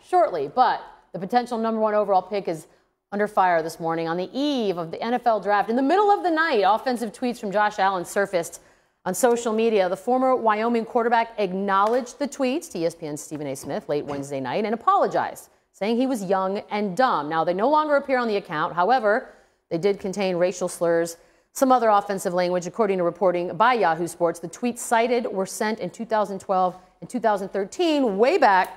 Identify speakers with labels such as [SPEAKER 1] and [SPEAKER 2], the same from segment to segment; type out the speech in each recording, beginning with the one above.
[SPEAKER 1] shortly, but the potential #1 overall pick is under fire this morning on the eve of the NFL draft. In the middle of the night, offensive tweets from Josh Allen surfaced on social media. The former Wyoming quarterback acknowledged the tweets to ESPN's Stephen A. Smith late Wednesday night and apologized, saying he was young and dumb. Now, they no longer appear on the account. However, they did contain racial slurs, some other offensive language, according to reporting by Yahoo Sports. The tweets cited were sent in 2012 and 2013, way back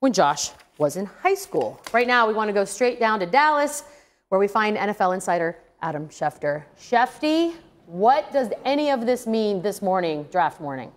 [SPEAKER 1] when Josh was in high school. Right now, we want to go straight down to Dallas, where we find NFL insider Adam Schefter. Shefty, what does any of this mean this morning, draft morning?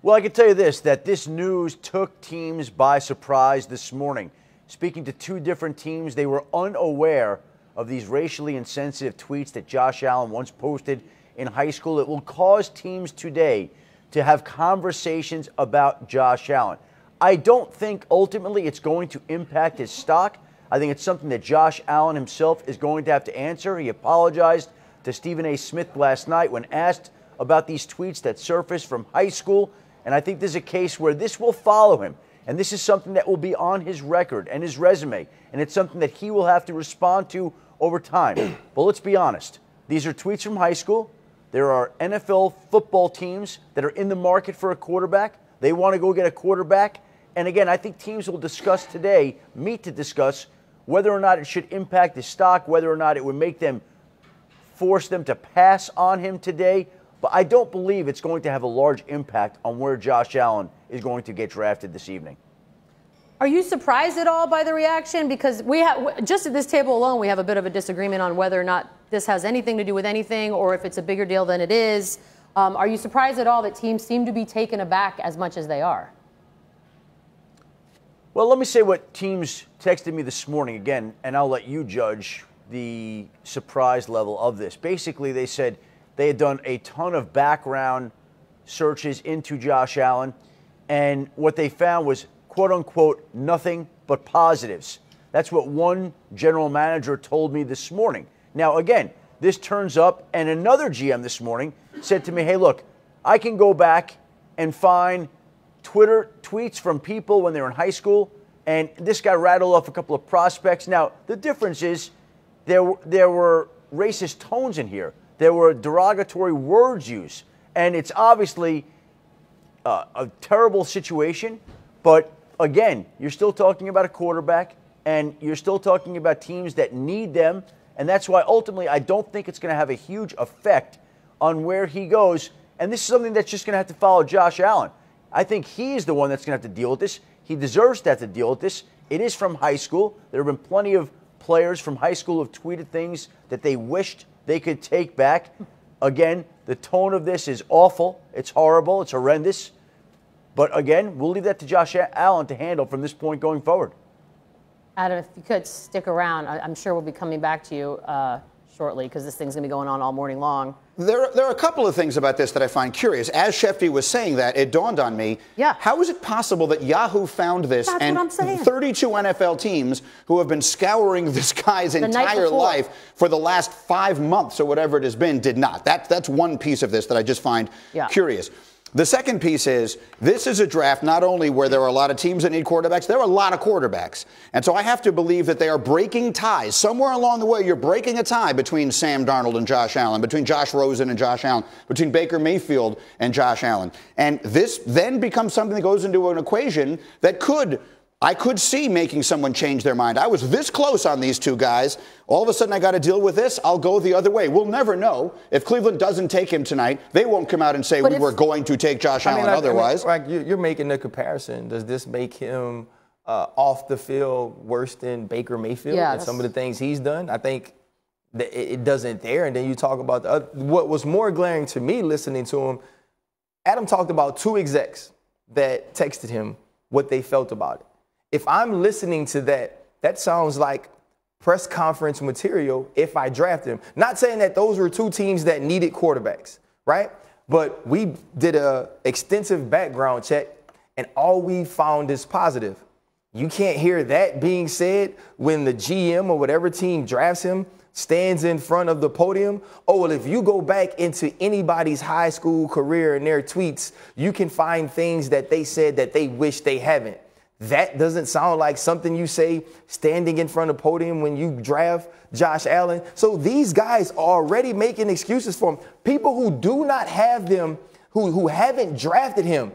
[SPEAKER 2] Well, I can tell you this, that this news took teams by surprise this morning. Speaking to two different teams, they were unaware of these racially insensitive tweets that Josh Allen once posted in high school. It will cause teams today to have conversations about Josh Allen. I don't think ultimately it's going to impact his stock. I think it's something that Josh Allen himself is going to have to answer. He apologized to Stephen A. Smith last night when asked about these tweets that surfaced from high school. And I think there's a case where this will follow him. And this is something that will be on his record and his resume. And it's something that he will have to respond to over time. But let's be honest. These are tweets from high school. There are NFL football teams that are in the market for a quarterback. They want to go get a quarterback. And again, I think teams will discuss today, meet to discuss whether or not it should impact his stock, whether or not it would make them, force them to pass on him today. But I don't believe it's going to have a large impact on where Josh Allen is going to get drafted this evening.
[SPEAKER 1] Are you surprised at all by the reaction? Because we have, just at this table alone, we have a bit of a disagreement on whether or not this has anything to do with anything or if it's a bigger deal than it is. Are you surprised at all that teams seem to be taken aback as much as they are?
[SPEAKER 2] Well, let me say what teams texted me this morning again, and I'll let you judge the surprise level of this. Basically, they said they had done a ton of background searches into Josh Allen, and what they found was, quote unquote, nothing but positives. That's what one general manager told me this morning. Now, again, this turns up, and another GM this morning said to me, hey, look, I can go back and find Twitter tweets from people when they were in high school, and this guy rattled off a couple of prospects. Now, the difference is there were racist tones in here. There were derogatory words used, and it's obviously a terrible situation. But again, you're still talking about a quarterback, and you're still talking about teams that need them, and that's why ultimately I don't think it's going to have a huge effect on where he goes. And this is something that's just going to have to follow Josh Allen. I think he's the one that's going to have to deal with this. He deserves to have to deal with this. It is from high school. There have been plenty of players from high school who have tweeted things that they wished they could take back. Again, the tone of this is awful. It's horrible. It's horrendous. But again, we'll leave that to Josh Allen to handle from this point going forward.
[SPEAKER 1] Adam, if you could stick around, I'm sure we'll be coming back to you shortly because this thing's going to be going on all morning long.
[SPEAKER 3] There are a couple of things about this that I find curious. As Shefty was saying that, it dawned on me, how is it possible that Yahoo found this and 32 NFL teams who have been scouring this guy's entire life for the last 5 months or whatever it has been did not? That's one piece of this that I just find curious. The second piece is, this is a draft not only where there are a lot of teams that need quarterbacks, there are a lot of quarterbacks. And so I have to believe that they are breaking ties. Somewhere along the way, you're breaking a tie between Sam Darnold and Josh Allen, between Josh Rosen and Josh Allen, between Baker Mayfield and Josh Allen. And this then becomes something that goes into an equation that I could see making someone change their mind. I was this close on these two guys. All of a sudden, I got to deal with this. I'll go the other way. We'll never know. If Cleveland doesn't take him tonight, they won't come out and say we were going to take Josh Allen otherwise.
[SPEAKER 4] You're making the comparison. Does this make him off the field worse than Baker Mayfield and some of the things he's done? I think that it doesn't there. And then you talk about what was more glaring to me listening to him. Adam talked about two execs that texted him what they felt about it. If I'm listening to that, that sounds like press conference material if I draft him. Not saying that those were two teams that needed quarterbacks, right? But we did an extensive background check, and all we found is positive. You can't hear that being said when the GM or whatever team drafts him stands in front of the podium. Oh, well, if you go back into anybody's high school career and their tweets, you can find things that they said that they wish they haven't. That doesn't sound like something you say standing in front of the podium when you draft Josh Allen. So these guys are already making excuses for him. People who do not have them, who haven't drafted him,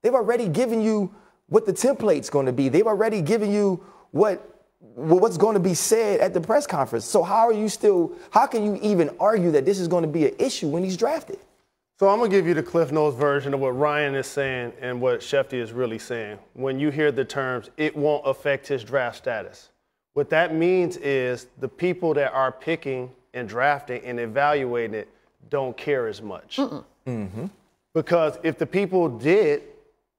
[SPEAKER 4] they've already given you what the template's going to be. They've already given you what's going to be said at the press conference. So how can you even argue that this is going to be an issue when he's drafted?
[SPEAKER 5] So I'm going to give you the Cliff Notes version of what Ryan is saying and what Shefty is really saying. When you hear the terms, it won't affect his draft status. What that means is the people that are picking and drafting and evaluating it don't care as much. Mm-hmm. Because if the people did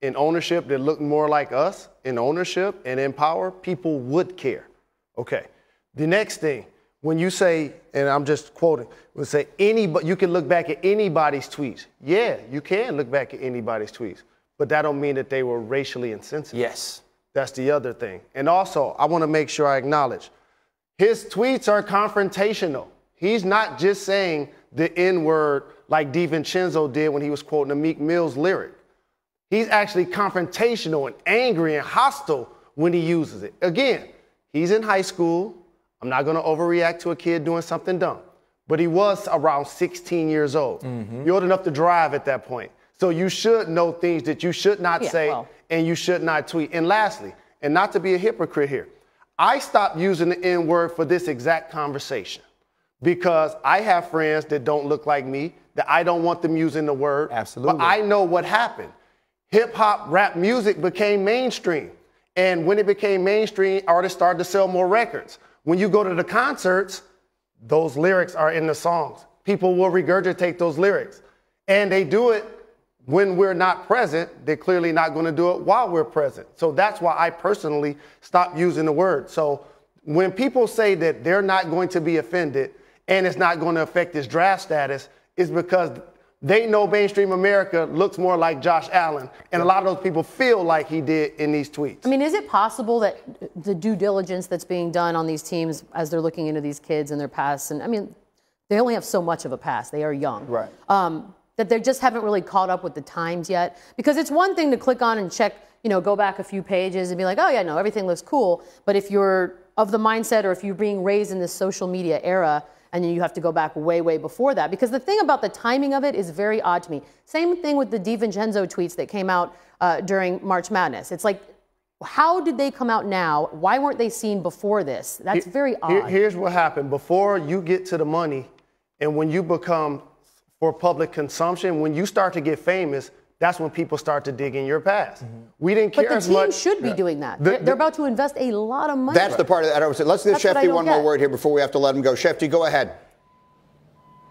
[SPEAKER 5] in ownership that looked more like us in ownership and in power, people would care. Okay. The next thing, when you say, and I'm just quoting, we'll say you can look back at anybody's tweets. Yeah, you can look back at anybody's tweets, but that don't mean that they were racially insensitive.
[SPEAKER 4] Yes. That's
[SPEAKER 5] the other thing. And also, I want to make sure I acknowledge, his tweets are confrontational. He's not just saying the N-word like DiVincenzo did when he was quoting a Meek Mill's lyric. He's actually confrontational and angry and hostile when he uses it. Again, he's in high school. I'm not going to overreact to a kid doing something dumb. But he was around 16 years old. Mm-hmm. You're old enough to drive at that point. So you should know things that you should not say and you should not tweet. And lastly, and not to be a hypocrite here, I stopped using the N-word for this exact conversation because I have friends that don't look like me, that I don't want them using the word.
[SPEAKER 4] Absolutely.
[SPEAKER 5] But I know what happened. Hip-hop, rap music became mainstream. And when it became mainstream, artists started to sell more records. When you go to the concerts, those lyrics are in the songs. People will regurgitate those lyrics. And they do it when we're not present. They're clearly not going to do it while we're present. So that's why I personally stopped using the word. So when people say that they're not going to be offended and it's not going to affect his draft status, it's because they know mainstream America looks more like Josh Allen, and a lot of those people feel like he did in these tweets.
[SPEAKER 1] I mean, is it possible that the due diligence that's being done on these teams as they're looking into these kids and their pasts, and I mean, they only have so much of a past. They are young.
[SPEAKER 4] Right.
[SPEAKER 1] That they just haven't really caught up with the times yet? Because it's one thing to click on and check, go back a few pages and be like, oh, yeah, no, everything looks cool. But if you're of the mindset or if you're being raised in this social media era, and you have to go back way, way before that. Because the thing about the timing of it is very odd to me. Same thing with the DiVincenzo tweets that came out during March Madness. It's like, how did they come out now? Why weren't they seen before this? That's very odd.
[SPEAKER 5] Here's what happened. Before you get to the money, and when you become for public consumption, when you start to get famous, that's when people start to dig in your past. Mm-hmm. We didn't care as much.
[SPEAKER 1] But the team should be doing that. They're about to invest a lot of money.
[SPEAKER 3] That's the part that I would say. Let's give Shefty one more word here before we have to let him go. Shefty, go ahead.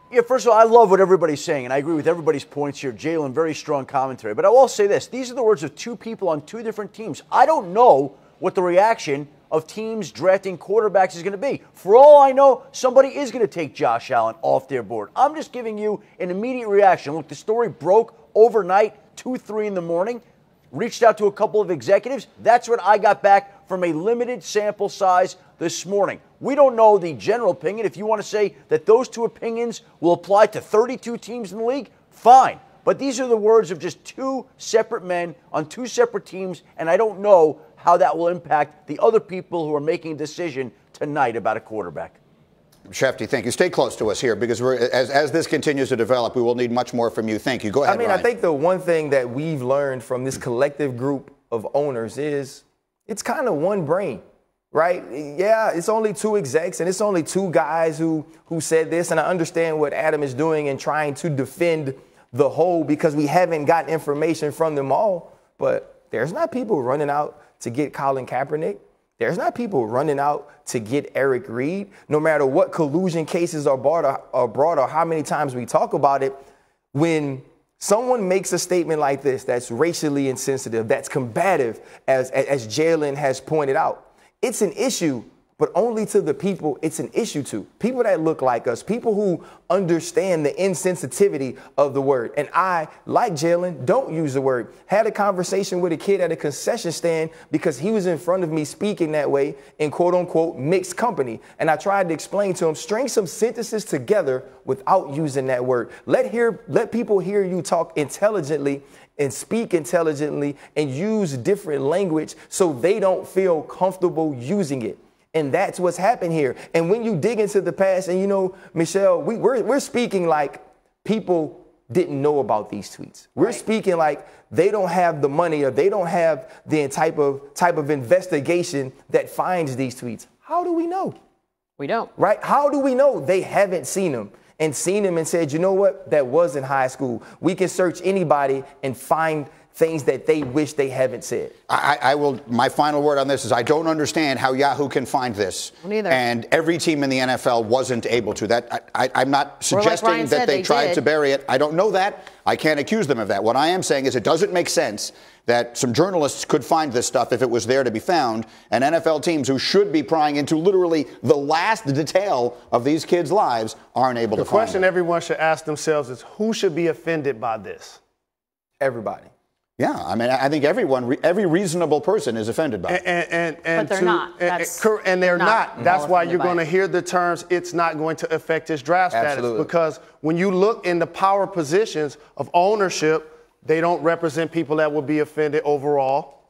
[SPEAKER 2] Yeah, first of all, I love what everybody's saying, and I agree with everybody's points here. Jalen, very strong commentary. But I will say this. These are the words of two people on two different teams. I don't know what the reaction of teams drafting quarterbacks is going to be. For all I know, somebody is going to take Josh Allen off their board. I'm just giving you an immediate reaction. Look, the story broke overnight, 2-3 in the morning. Reached out to a couple of executives. That's what I got back from a limited sample size this morning. We don't know the general opinion. If you want to say that those two opinions will apply to 32 teams in the league, fine. But these are the words of just two separate men on two separate teams, and I don't know how that will impact the other people who are making a decision tonight about a quarterback.
[SPEAKER 3] Shefty, thank you. Stay close to us here because as this continues to develop, we will need much more from you. Thank you. Go ahead, Ryan.
[SPEAKER 4] I think the one thing that we've learned from this collective group of owners is it's kind of one brain, right? Yeah, it's only two execs and it's only two guys who said this, and I understand what Adam is doing in trying to defend the whole because we haven't gotten information from them all, but there's not people running out to get Colin Kaepernick. There's not people running out to get Eric Reed, no matter what collusion cases are brought or how many times we talk about it. When someone makes a statement like this that's racially insensitive, that's combative, as Jalen has pointed out, it's an issue, but only to the people it's an issue to. People that look like us, people who understand the insensitivity of the word. And I, like Jalen, don't use the word. Had a conversation with a kid at a concession stand because he was in front of me speaking that way in quote unquote mixed company. And I tried to explain to him, string some sentences together without using that word. Let people hear you talk intelligently and speak intelligently and use different language so they don't feel comfortable using it. And that's what's happened here. And when you dig into the past, and you know, Michelle, we're speaking like people didn't know about these tweets. We're speaking like they don't have the money or they don't have the type of investigation that finds these tweets. How do we know?
[SPEAKER 1] We don't.
[SPEAKER 4] Right? How do we know they haven't seen them and said, you know what, that was in high school. We can search anybody and find things that they wish they haven't said.
[SPEAKER 3] I will. My final word on this is I don't understand how Yahoo can find this.
[SPEAKER 1] Neither.
[SPEAKER 3] And every team in the NFL wasn't able to. I'm not suggesting that they tried to bury it. I don't know that. I can't accuse them of that. What I am saying is it doesn't make sense that some journalists could find this stuff if it was there to be found, and NFL teams who should be prying into literally the last detail of these kids' lives aren't able to find it.
[SPEAKER 5] The question everyone should ask themselves is who should be offended by this?
[SPEAKER 4] Everybody.
[SPEAKER 3] Yeah, I mean, I think every reasonable person is offended by it.
[SPEAKER 1] But they're not.
[SPEAKER 5] And they're not. That's why you're going to hear the terms, it's not going to affect his draft status. Because when you look in the power positions of ownership, they don't represent people that will be offended overall.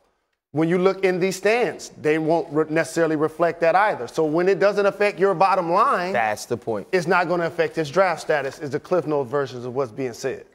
[SPEAKER 5] When you look in these stands, they won't necessarily reflect that either. So when it doesn't affect your bottom line,
[SPEAKER 4] that's the point.
[SPEAKER 5] It's not going to affect his draft status, is the Cliff Note versions of what's being said.